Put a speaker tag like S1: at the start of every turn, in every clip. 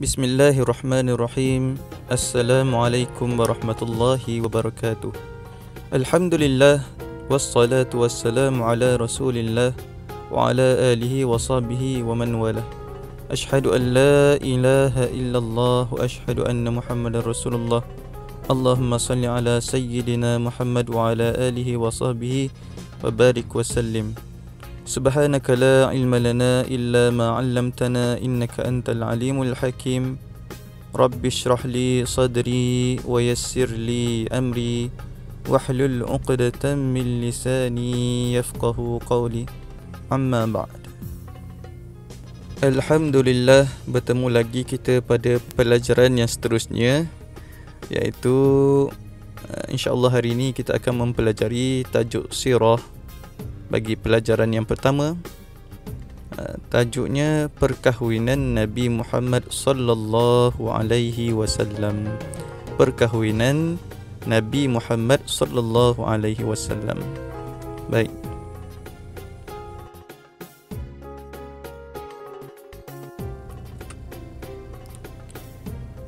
S1: Bismillahirrahmanirrahim. Assalamualaikum warahmatullahi wabarakatuh. Alhamdulillah, wassalatu wassalamu ala rasulillah wa ala alihi wa sahbihi wa man walah. Ashhadu an la ilaha illallah wa ashhadu anna Muhammadar Rasulullah. Allahumma salli ala sayyidina Muhammad wa ala alihi wa sahbihi wa barik wa sallim. Subhanaka la ilma lana illa ma 'allamtana innaka antal alimul hakim. Rabbi shrah li sadri wa yassir li amri wahlul 'uqdatam min lisani yafqahu qawli. Amma ba'd. Alhamdulillah, bertemu lagi kita pada pelajaran yang seterusnya, iaitu insya-Allah hari ini kita akan mempelajari tajuk sirah. Bagi pelajaran yang pertama, tajuknya perkahwinan Nabi Muhammad sallallahu alaihi wasallam. Perkahwinan Nabi Muhammad sallallahu alaihi wasallam. Baik.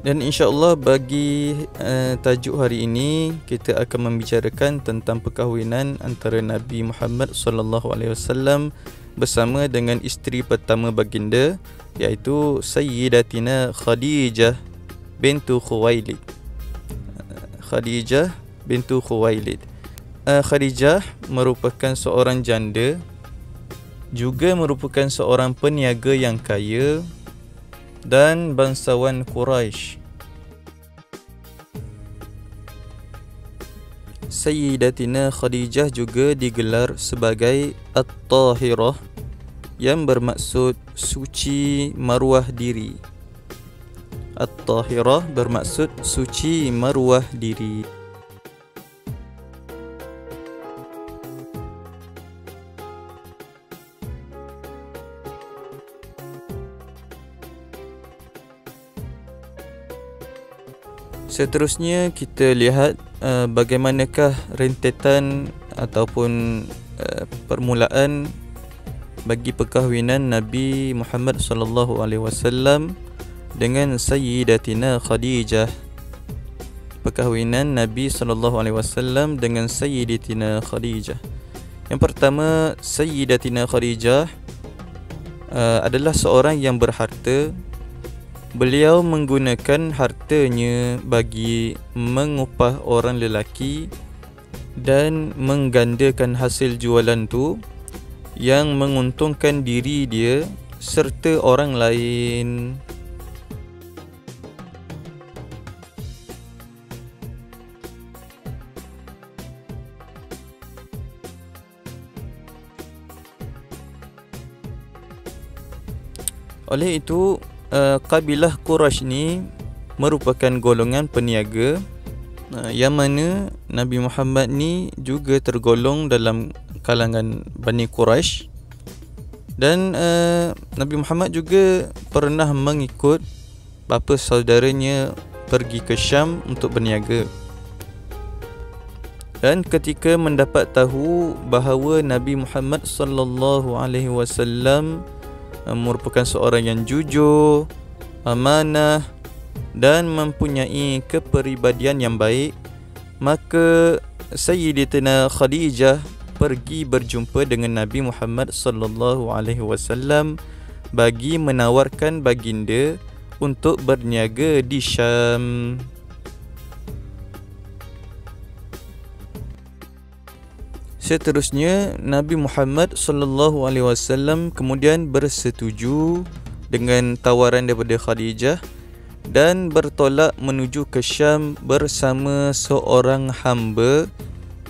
S1: Dan insya-Allah bagi tajuk hari ini kita akan membicarakan tentang perkahwinan antara Nabi Muhammad sallallahu alaihi wasallam bersama dengan isteri pertama baginda, iaitu Sayyidatina Khadijah bintu Khuwailid. Khadijah bintu Khuwailid. Khadijah merupakan seorang janda, juga merupakan seorang peniaga yang kaya dan bangsawan Quraisy. Sayyidatina Khadijah juga digelar sebagai At-Tahirah, yang bermaksud suci maruah diri. At-Tahirah bermaksud suci maruah diri. Seterusnya kita lihat bagaimanakah rentetan ataupun permulaan bagi perkahwinan Nabi Muhammad sallallahu alaihi wasallam dengan Sayyidatina Khadijah. Perkahwinan Nabi sallallahu alaihi wasallam dengan Sayyidatina Khadijah. Yang pertama, Sayyidatina Khadijah adalah seorang yang berharta. Beliau menggunakan hartanya bagi mengupah orang lelaki dan menggandakan hasil jualan tu yang menguntungkan diri dia serta orang lain. Oleh itu, kabilah Quraisy ni merupakan golongan peniaga, yang mana Nabi Muhammad ni juga tergolong dalam kalangan Bani Quraisy. Dan Nabi Muhammad juga pernah mengikut bapa saudaranya pergi ke Syam untuk berniaga. Dan ketika mendapat tahu bahawa Nabi Muhammad sallallahu alaihi wasallam merupakan seorang yang jujur, amanah dan mempunyai kepribadian yang baik, maka Sayyidatina Khadijah pergi berjumpa dengan Nabi Muhammad sallallahu alaihi wasallam bagi menawarkan baginda untuk berniaga di Syam. Seterusnya, Nabi Muhammad sallallahu alaihi wasallam kemudian bersetuju dengan tawaran daripada Khadijah dan bertolak menuju ke Syam bersama seorang hamba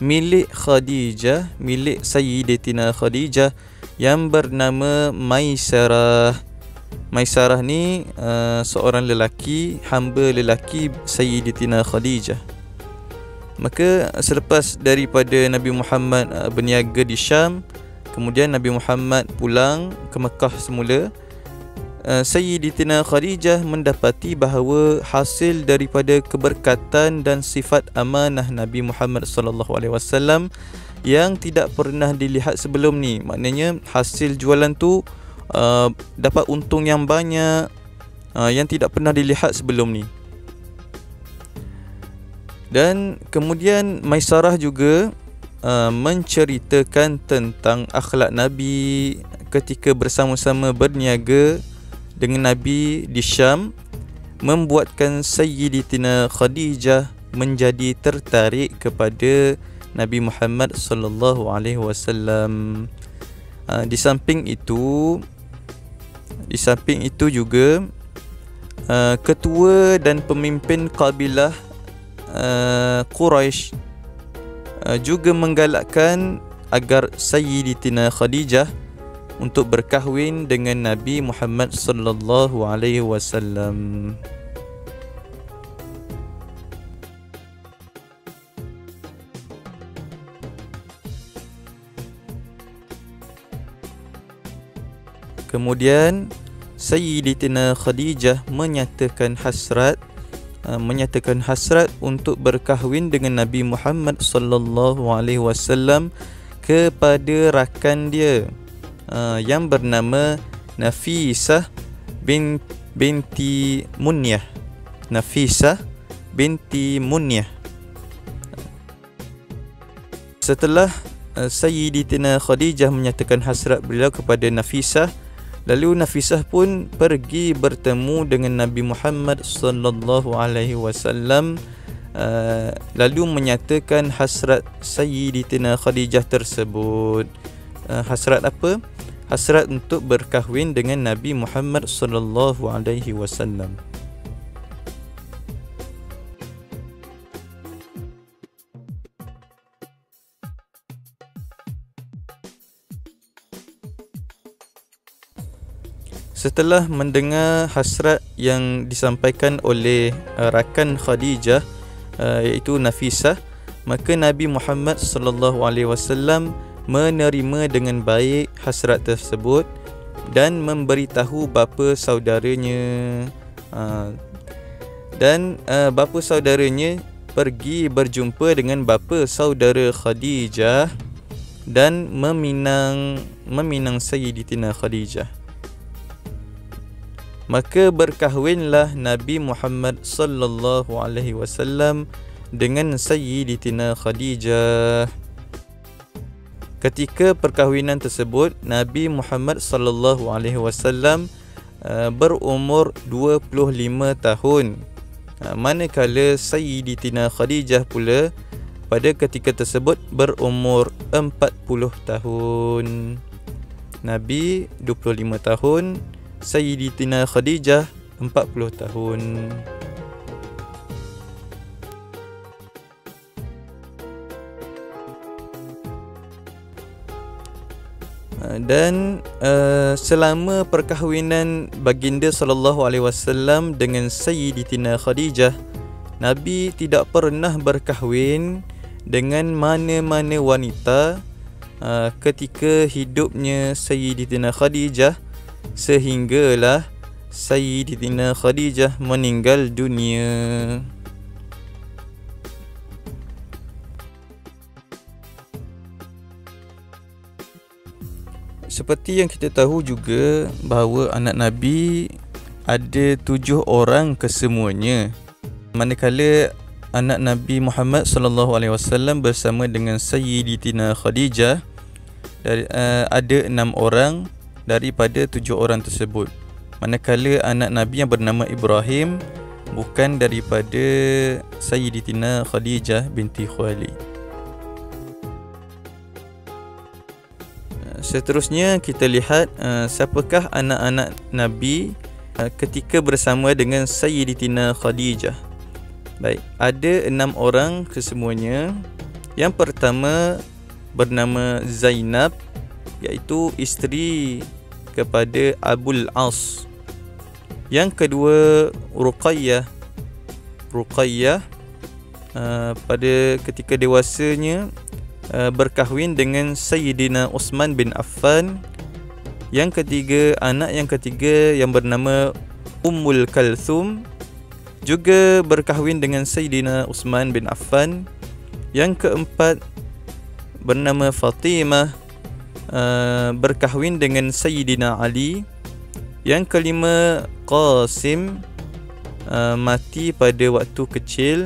S1: milik Khadijah, milik Sayyidatina Khadijah, yang bernama Maisarah. Maisarah ni seorang lelaki, hamba lelaki Sayyidatina Khadijah. Maka selepas daripada Nabi Muhammad berniaga di Syam, kemudian Nabi Muhammad pulang ke Mekah semula, Sayyidatina Khadijah mendapati bahawa hasil daripada keberkatan dan sifat amanah Nabi Muhammad sallallahu alaihi wasallam yang tidak pernah dilihat sebelum ni. Maknanya hasil jualan tu dapat untung yang banyak, yang tidak pernah dilihat sebelum ni. Dan kemudian Maisarah juga menceritakan tentang akhlak Nabi ketika bersama-sama berniaga dengan Nabi di Syam, membuatkan Sayyidatina Khadijah menjadi tertarik kepada Nabi Muhammad sallallahu alaihi wasallam. Di samping itu juga ketua dan pemimpin kabilah Quraisy juga menggalakkan agar Sayyidatina Khadijah untuk berkahwin dengan Nabi Muhammad sallallahu alaihi wasallam. Kemudian Sayyidatina Khadijah menyatakan hasrat untuk berkahwin dengan Nabi Muhammad sallallahu alaihi wasallam kepada rakan dia yang bernama Nafisah binti Munyah. Setelah Sayyidatina Khadijah menyatakan hasrat beliau kepada Nafisah, lalu Nafisah pun pergi bertemu dengan Nabi Muhammad sallallahu alaihi wasallam, lalu menyatakan hasrat Sayyidatina Khadijah tersebut. Hasrat apa? Hasrat untuk berkahwin dengan Nabi Muhammad sallallahu alaihi wasallam. Setelah mendengar hasrat yang disampaikan oleh rakan Khadijah, iaitu Nafisah, maka Nabi Muhammad sallallahu alaihi wasallam menerima dengan baik hasrat tersebut dan memberitahu bapa saudaranya. Bapa saudaranya pergi berjumpa dengan bapa saudara Khadijah dan meminang Sayyidatina Khadijah. Maka berkahwinlah Nabi Muhammad sallallahu alaihi wasallam dengan Sayyidatina Khadijah. Ketika perkahwinan tersebut, Nabi Muhammad sallallahu alaihi wasallam berumur 25 tahun. Manakala Sayyidatina Khadijah pula pada ketika tersebut berumur 40 tahun. Nabi 25 tahun, Sayyidatina Khadijah 40 tahun. Dan selama perkahwinan baginda sallallahu alaihi wasallam dengan Sayyidatina Khadijah, Nabi tidak pernah berkahwin dengan mana-mana wanita ketika hidupnya Sayyidatina Khadijah, sehinggalah Sayyidatina Khadijah meninggal dunia. Seperti yang kita tahu juga bahawa anak Nabi ada 7 orang kesemuanya. Manakala anak Nabi Muhammad sallallahu alaihi wasallam bersama dengan Sayyidatina Khadijah, ada 6 orang daripada 7 orang tersebut. Manakala anak Nabi yang bernama Ibrahim bukan daripada Sayyidatina Khadijah binti Khuwailid. Seterusnya kita lihat siapakah anak-anak Nabi ketika bersama dengan Sayyidatina Khadijah. Baik, ada 6 orang kesemuanya. Yang pertama bernama Zainab, iaitu isteri kepada Abul As. Yang kedua Ruqayyah pada ketika dewasanya berkahwin dengan Sayyidina Uthman bin Affan. Yang ketiga, anak yang ketiga yang bernama Ummul Kalthum, juga berkahwin dengan Sayyidina Uthman bin Affan. Yang keempat bernama Fatimah, berkahwin dengan Sayyidina Ali. Yang kelima Qasim mati pada waktu kecil.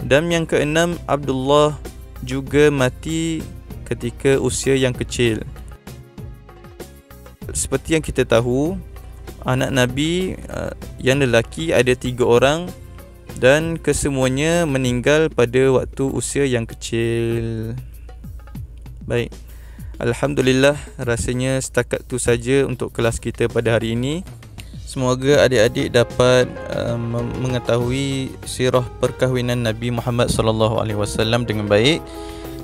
S1: Dan yang keenam, Abdullah juga mati ketika usia yang kecil. Seperti yang kita tahu, anak Nabi yang lelaki ada 3 orang dan kesemuanya meninggal pada waktu usia yang kecil. Baik, alhamdulillah, rasanya setakat tu saja untuk kelas kita pada hari ini. Semoga adik-adik dapat mengetahui sirah perkahwinan Nabi Muhammad sallallahu alaihi wasallam dengan baik.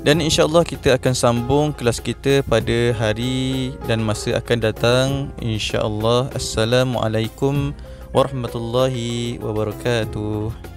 S1: Dan insya-Allah kita akan sambung kelas kita pada hari dan masa akan datang, insya-Allah. Assalamualaikum warahmatullahi wabarakatuh.